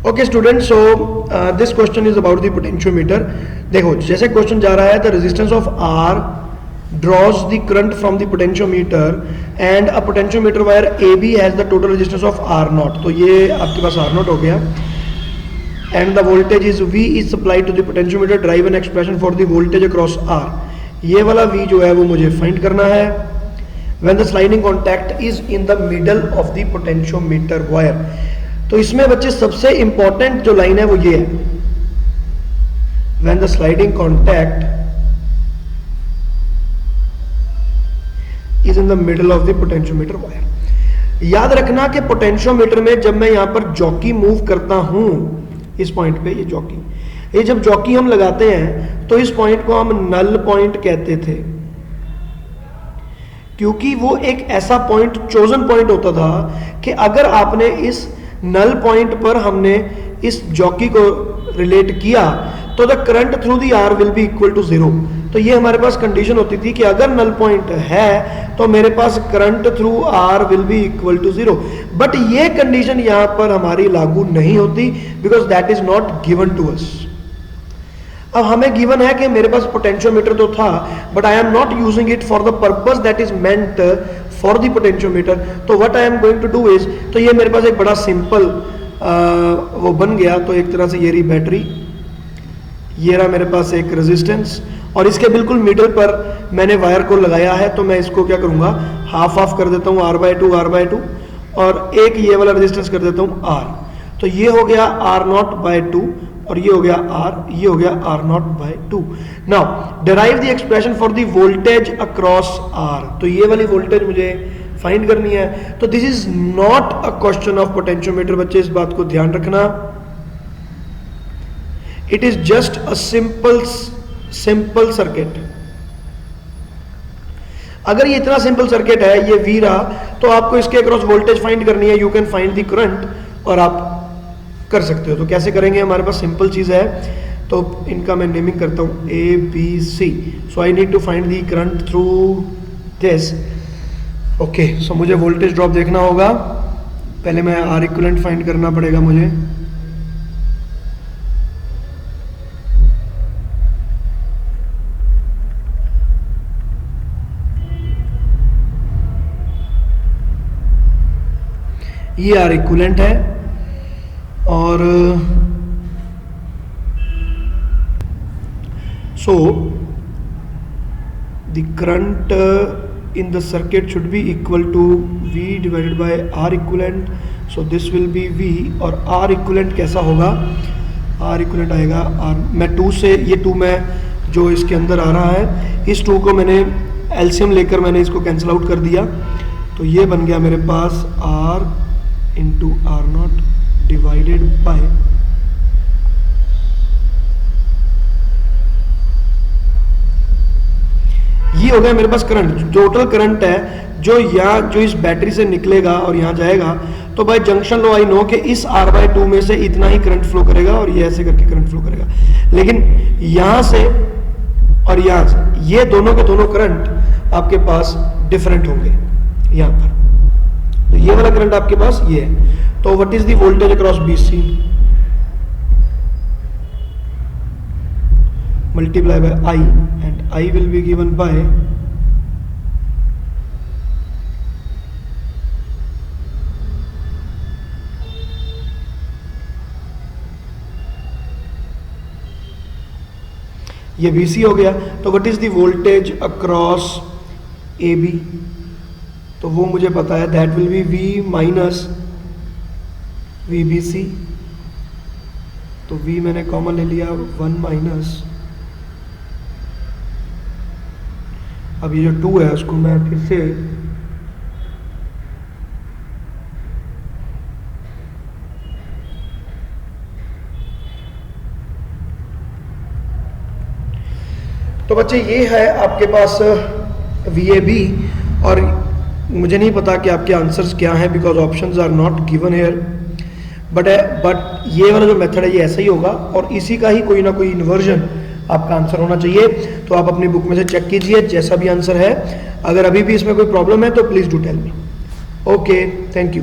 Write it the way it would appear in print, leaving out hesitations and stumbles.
Okay student, so this question is about the potentiometer. देखो जैसे question जा रहा है, the resistance of R draws the current from the potentiometer and a potentiometer wire AB has the total resistance of R naught। तो ये आपके पास R naught हो गया। and the voltage is V is supplied to the potentiometer, drive an expression for the voltage across R। ये वाला V जो है वो मुझे फाइंड करना है। when the sliding contact is in the middle of the potentiometer wire। तो इसमें बच्चे सबसे इंपॉर्टेंट जो लाइन है वो ये है, when the sliding contact is in the middle of the potentiometer wire। याद रखना कि पोटेंशियोमीटर में जब मैं यहां पर जॉकी मूव करता हूं, इस पॉइंट पे ये जॉकी, ये जब जॉकी हम लगाते हैं तो इस पॉइंट को हम नल पॉइंट कहते थे, क्योंकि वो एक ऐसा पॉइंट, चोजन पॉइंट होता था कि अगर आपने इस नल पॉइंट पर हमने इस जॉकी को रिलेट किया तो the current through the R will be equal to 0। तो ये हमारे पास कंडीशन होती थी कि अगर नल पॉइंट है तो मेरे पास current through R will be equal to 0। But ये कंडीशन यहां पर हमारी लागू नहीं होती, because that is not given to us. अब हमें गिवन है कि मेरे पास पोटेंशियोमीटर तो था, but I am not using it for the purpose that is meant for the potentiometer. तो what I am going to do is, तो ये मेरे पास एक बड़ा सिंपल वो बन गया। तो एक तरह से ये रही बैटरी, ये रहा मेरे पास एक रेजिस्टेंस, और इसके बिल्कुल मिडल पर मैंने वायर को लगाया है। तो मैं इसको क्या करूंगा, हाफ ऑफ कर देता हूँ R/2, और एक ये वाला रेजिस्टेंस कर देता हूँ R। तो ये हो गया R0/2 और ये हो गया R, ये हो गया R0/2। Now derive the expression for the voltage across R। तो ये वाली वोल्टेज मुझे फाइंड करनी है। तो this is not a question of potentiometer, बच्चे इस बात को ध्यान रखना। It is just a simple circuit. अगर ये इतना सिंपल सर्किट है, ये V रहा, तो आपको इसके अक्रॉस वोल्टेज फाइंड करनी है। You can find the current, और आप कर सकते हो। तो कैसे करेंगे, हमारे पास सिंपल चीज है। तो इनका मैं नेमिंग करता हूं ABC। So I need to find the current through this. Okay, so मुझे वोल्टेज ड्रॉप देखना होगा। पहले मैं R इक्विवेलेंट फाइंड करना पड़ेगा मुझे। ये R इक्विवेलेंट है, और so the current in the circuit should be equal to V divided by R equivalent. So this will be V, और R इक्विवेलेंट कैसा होगा, R इक्विवेलेंट आएगा R, मैं 2 से, ये 2 मैं जो इसके अंदर आ रहा है, इस 2 को मैंने एलसीएम लेकर मैंने इसको कैंसिल आउट कर दिया। तो ये बन गया मेरे पास R into R0 divided by, ये हो गया मेरे पास करंट। टोटल करंट है जो यहाँ, जो इस बैटरी से निकलेगा और यहाँ जाएगा। तो by junction law I know कि इस R/2 में से इतना ही करंट फ्लो करेगा, और ये ऐसे करके करंट फ्लो करेगा। लेकिन यहाँ से और यहाँ से ये दोनों के दोनों करंट आपके पास डिफरेंट होंगे यहाँ पर। तो ये वाला करंट आपके पास ये है। तो what is the voltage across BC multiply by I, and I will be given by ये BC हो गया। तो what is the voltage across AB, तो वो मुझे पता है, that will be V minus VBC। तो V मैंने कॉमन ले लिया, 1 माइनस, अब ये जो 2 है उसको मैं फिर से तो बच्चे ये है आपके पास VAB। और मुझे नहीं पता कि आपके आंसर्स क्या हैं, because options are not given here. But ये वाला जो मेथड है ये ऐसा ही होगा, और इसी का ही कोई ना कोई इन्वर्जन आपका आंसर होना चाहिए। तो आप अपनी बुक में से चेक कीजिए जैसा भी आंसर है। अगर अभी भी इसमें कोई प्रॉब्लम है तो please do tell me. Okay, thank you.